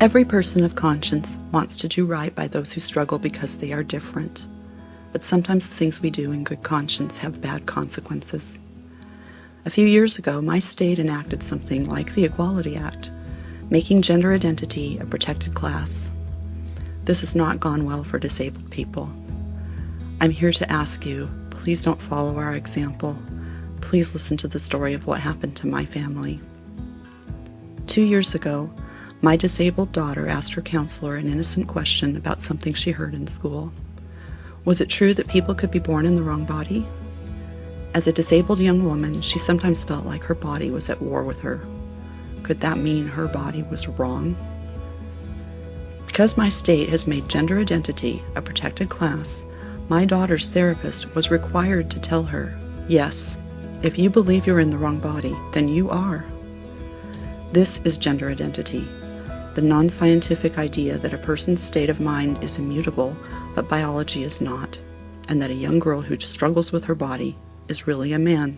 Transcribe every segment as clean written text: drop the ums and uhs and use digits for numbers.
Every person of conscience wants to do right by those who struggle because they are different. But sometimes the things we do in good conscience have bad consequences. A few years ago, my state enacted something like the Equality Act, making gender identity a protected class. This has not gone well for disabled people. I'm here to ask you, please don't follow our example. Please listen to the story of what happened to my family. 2 years ago, my disabled daughter asked her counselor an innocent question about something she heard in school. Was it true that people could be born in the wrong body? As a disabled young woman, she sometimes felt like her body was at war with her. Could that mean her body was wrong? Because my state has made gender identity a protected class, my daughter's therapist was required to tell her, yes, if you believe you're in the wrong body, then you are. This is gender identity, the non-scientific idea that a person's state of mind is immutable, but biology is not, and that a young girl who struggles with her body is really a man.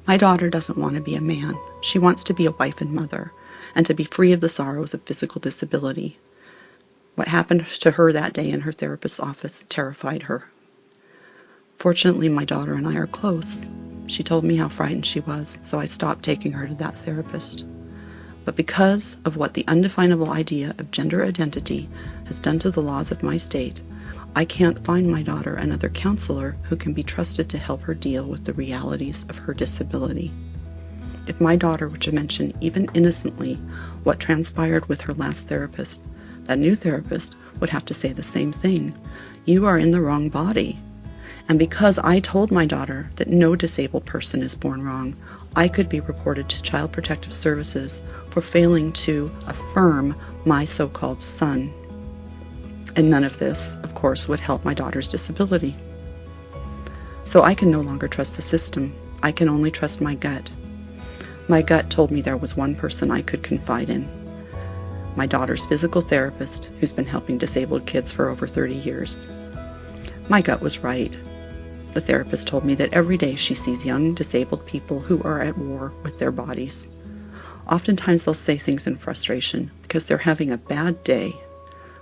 My daughter doesn't want to be a man. She wants to be a wife and mother, and to be free of the sorrows of physical disability. What happened to her that day in her therapist's office terrified her. Fortunately, my daughter and I are close. She told me how frightened she was, so I stopped taking her to that therapist. But because of what the undefinable idea of gender identity has done to the laws of my state, I can't find my daughter another counselor who can be trusted to help her deal with the realities of her disability. If my daughter were to mention even innocently what transpired with her last therapist, that new therapist would have to say the same thing. You are in the wrong body. And because I told my daughter that no disabled person is born wrong, I could be reported to Child Protective Services for failing to affirm my so-called son. And none of this, of course, would help my daughter's disability. So I can no longer trust the system. I can only trust my gut. My gut told me there was one person I could confide in. My daughter's physical therapist, who's been helping disabled kids for over 30 years. My gut was right. The therapist told me that every day she sees young disabled people who are at war with their bodies. Oftentimes they'll say things in frustration because they're having a bad day.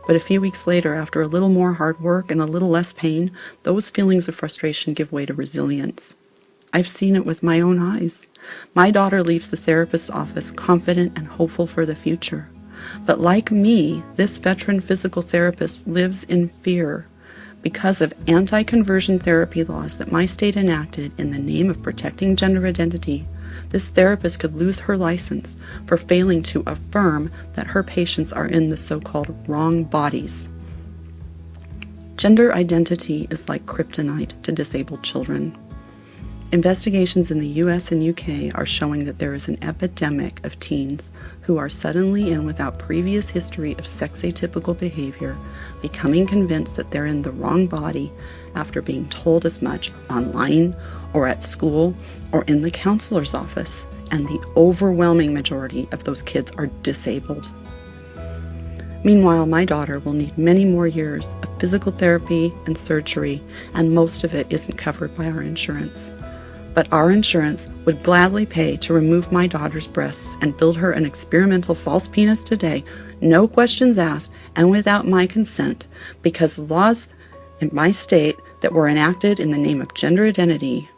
But a few weeks later, after a little more hard work and a little less pain, those feelings of frustration give way to resilience. I've seen it with my own eyes. My daughter leaves the therapist's office confident and hopeful for the future. But like me, this veteran physical therapist lives in fear because of anti-conversion therapy laws that my state enacted in the name of protecting gender identity. This therapist could lose her license for failing to affirm that her patients are in the so-called wrong bodies. Gender identity is like kryptonite to disabled children. Investigations in the US and UK are showing that there is an epidemic of teens who are suddenly and without previous history of sex-atypical behavior becoming convinced that they're in the wrong body after being told as much online or at school or in the counselor's office, and the overwhelming majority of those kids are disabled. Meanwhile, my daughter will need many more years of physical therapy and surgery, and most of it isn't covered by our insurance. But our insurance would gladly pay to remove my daughter's breasts and build her an experimental false penis today, no questions asked, and without my consent, because the laws in my state that were enacted in the name of gender identity,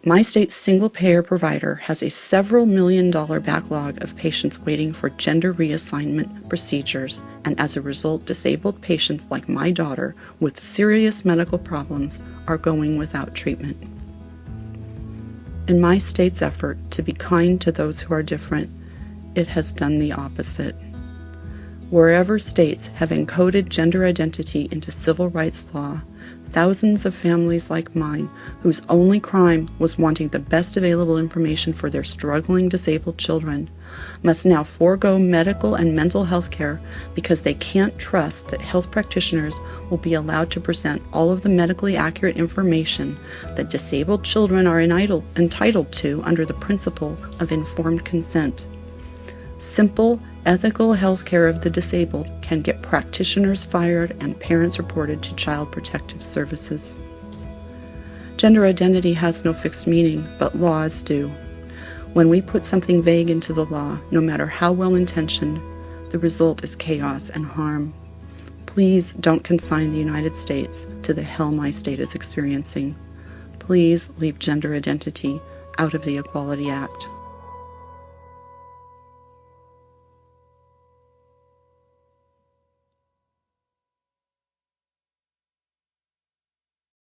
my state's single-payer provider has a several million-dollar backlog of patients waiting for gender reassignment procedures, and as a result, disabled patients like my daughter with serious medical problems are going without treatment. In my state's effort to be kind to those who are different, it has done the opposite. Wherever states have encoded gender identity into civil rights law, thousands of families like mine, whose only crime was wanting the best available information for their struggling disabled children, must now forego medical and mental health care because they can't trust that health practitioners will be allowed to present all of the medically accurate information that disabled children are entitled to under the principle of informed consent. Simple, ethical health care of the disabled can get practitioners fired and parents reported to Child Protective Services. Gender identity has no fixed meaning, but laws do. When we put something vague into the law, no matter how well-intentioned, the result is chaos and harm. Please don't consign the United States to the hell my state is experiencing. Please leave gender identity out of the Equality Act.